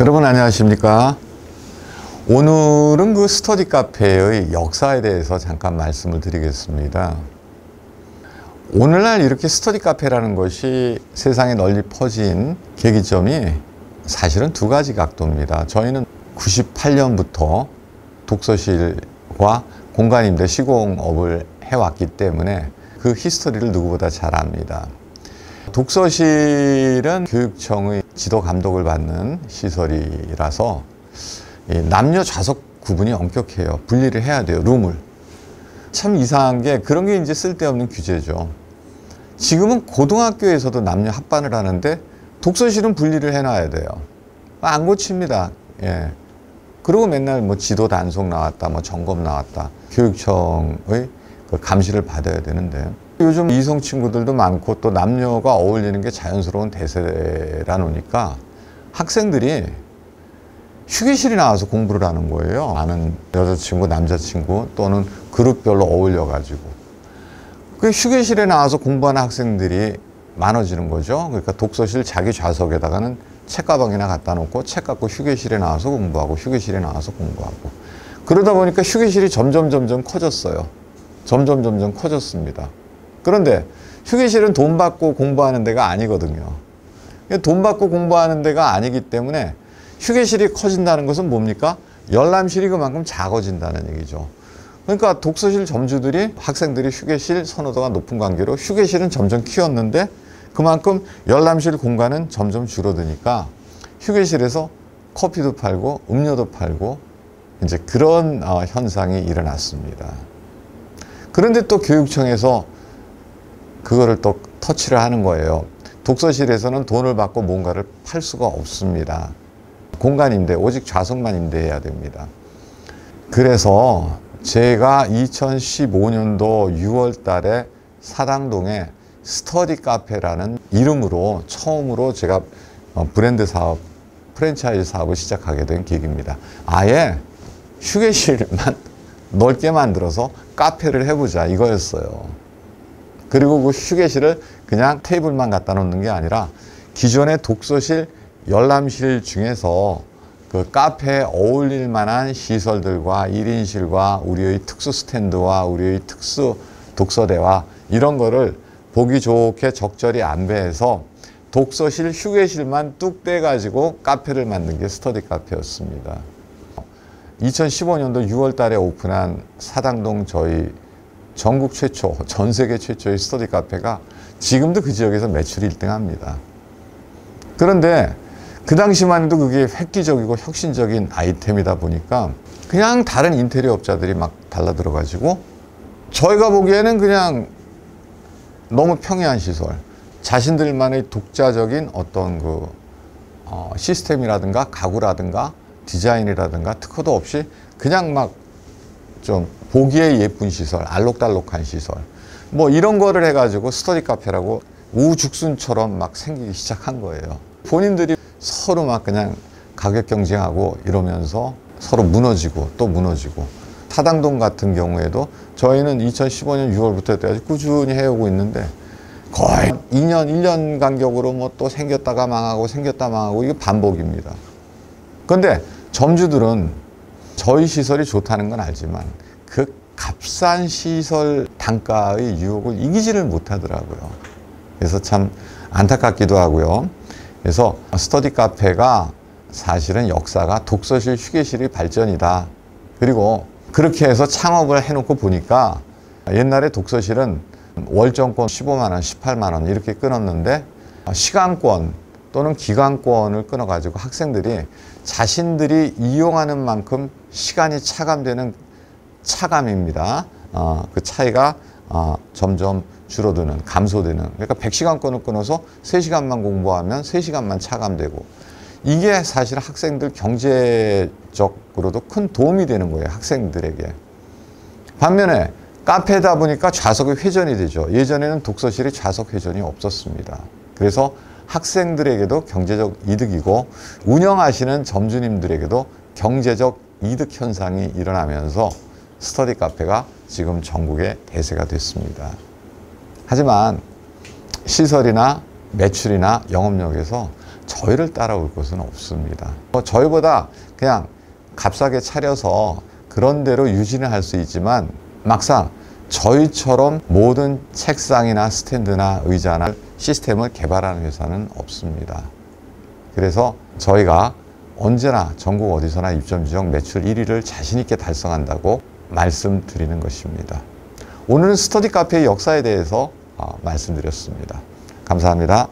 여러분 안녕하십니까? 오늘은 그 스터디 카페의 역사에 대해서 잠깐 말씀을 드리겠습니다. 오늘날 이렇게 스터디 카페라는 것이 세상에 널리 퍼진 계기점이 사실은 두 가지 각도입니다. 저희는 98년부터 독서실과 공간임대 시공업을 해왔기 때문에 그 히스토리를 누구보다 잘 압니다. 독서실은 교육청의 지도 감독을 받는 시설이라서 남녀 좌석 구분이 엄격해요. 분리를 해야 돼요, 룸을. 참 이상한 게 그런 게 이제 쓸데없는 규제죠. 지금은 고등학교에서도 남녀 합반을 하는데 독서실은 분리를 해놔야 돼요. 안 고칩니다. 예. 그리고 맨날 뭐 지도 단속 나왔다, 뭐 점검 나왔다. 교육청의 그 감시를 받아야 되는데 요즘 이성 친구들도 많고 또 남녀가 어울리는 게 자연스러운 대세라 놓으니까 학생들이 휴게실에 나와서 공부를 하는 거예요. 아는 여자친구, 남자친구 또는 그룹별로 어울려가지고. 그 휴게실에 나와서 공부하는 학생들이 많아지는 거죠. 그러니까 독서실 자기 좌석에다가는 책가방이나 갖다 놓고 책 갖고 휴게실에 나와서 공부하고 휴게실에 나와서 공부하고. 그러다 보니까 휴게실이 점점 커졌어요. 점점 커졌습니다. 그런데 휴게실은 돈 받고 공부하는 데가 아니거든요. 돈 받고 공부하는 데가 아니기 때문에 휴게실이 커진다는 것은 뭡니까? 열람실이 그만큼 작아진다는 얘기죠. 그러니까 독서실 점주들이 학생들이 휴게실 선호도가 높은 관계로 휴게실은 점점 키웠는데 그만큼 열람실 공간은 점점 줄어드니까 휴게실에서 커피도 팔고 음료도 팔고 이제 그런 현상이 일어났습니다. 그런데 또 교육청에서 그거를 또 터치를 하는 거예요. 독서실에서는 돈을 받고 뭔가를 팔 수가 없습니다. 공간 임대, 오직 좌석만 임대해야 됩니다. 그래서 제가 2015년도 6월 달에 사당동에 스터디 카페라는 이름으로 처음으로 제가 브랜드 사업, 프랜차이즈 사업을 시작하게 된 계기입니다. 아예 휴게실만 넓게 만들어서 카페를 해보자 이거였어요. 그리고 그 휴게실을 그냥 테이블만 갖다 놓는 게 아니라 기존의 독서실, 열람실 중에서 그 카페에 어울릴 만한 시설들과 1인실과 우리의 특수 스탠드와 우리의 특수 독서대와 이런 거를 보기 좋게 적절히 안배해서 독서실, 휴게실만 뚝 떼가지고 카페를 만든 게 스터디 카페였습니다. 2015년도 6월 달에 오픈한 사당동 저희 전국 최초, 전 세계 최초의 스터디 카페가 지금도 그 지역에서 매출이 1등 합니다. 그런데 그 당시만 해도 그게 획기적이고 혁신적인 아이템이다 보니까 그냥 다른 인테리어 업자들이 막 달라들어가지고 저희가 보기에는 그냥 너무 평이한 시설, 자신들만의 독자적인 어떤 그 시스템이라든가 가구라든가 디자인이라든가 특허도 없이 그냥 막 좀 보기에 예쁜 시설, 알록달록한 시설 뭐 이런 거를 해가지고 스터디 카페라고 우죽순처럼 막 생기기 시작한 거예요. 본인들이 서로 막 그냥 가격 경쟁하고 이러면서 서로 무너지고 또 무너지고. 사당동 같은 경우에도 저희는 2015년 6월부터 여태까지 꾸준히 해오고 있는데 거의 2년, 1년 간격으로 뭐 또 생겼다가 망하고 생겼다 망하고 이게 반복입니다. 그런데 점주들은 저희 시설이 좋다는 건 알지만 그 값싼 시설 단가의 유혹을 이기지를 못하더라고요. 그래서 참 안타깝기도 하고요. 그래서 스터디 카페가 사실은 역사가 독서실, 휴게실의 발전이다. 그리고 그렇게 해서 창업을 해놓고 보니까 옛날에 독서실은 월정권 15만 원, 18만 원 이렇게 끊었는데 시간권 또는 기간권을 끊어가지고 학생들이 자신들이 이용하는 만큼 시간이 차감되는 차감입니다. 그 차이가 점점 줄어드는, 감소되는. 그러니까 100시간권을 끊어서 3시간만 공부하면 3시간만 차감되고 이게 사실 학생들 경제적으로도 큰 도움이 되는 거예요. 학생들에게. 반면에 카페다 보니까 좌석이 회전이 되죠. 예전에는 독서실에 좌석 회전이 없었습니다. 그래서 학생들에게도 경제적 이득이고 운영하시는 점주님들에게도 경제적 이득 현상이 일어나면서 스터디 카페가 지금 전국에 대세가 됐습니다. 하지만 시설이나 매출이나 영업력에서 저희를 따라올 것은 없습니다. 저희보다 그냥 값싸게 차려서 그런 대로 유지는 할 수 있지만 막상 저희처럼 모든 책상이나 스탠드나 의자나 시스템을 개발하는 회사는 없습니다. 그래서 저희가 언제나 전국 어디서나 입점 지역 매출 1위를 자신 있게 달성한다고 말씀드리는 것입니다. 오늘은 스터디 카페의 역사에 대해서 말씀드렸습니다. 감사합니다.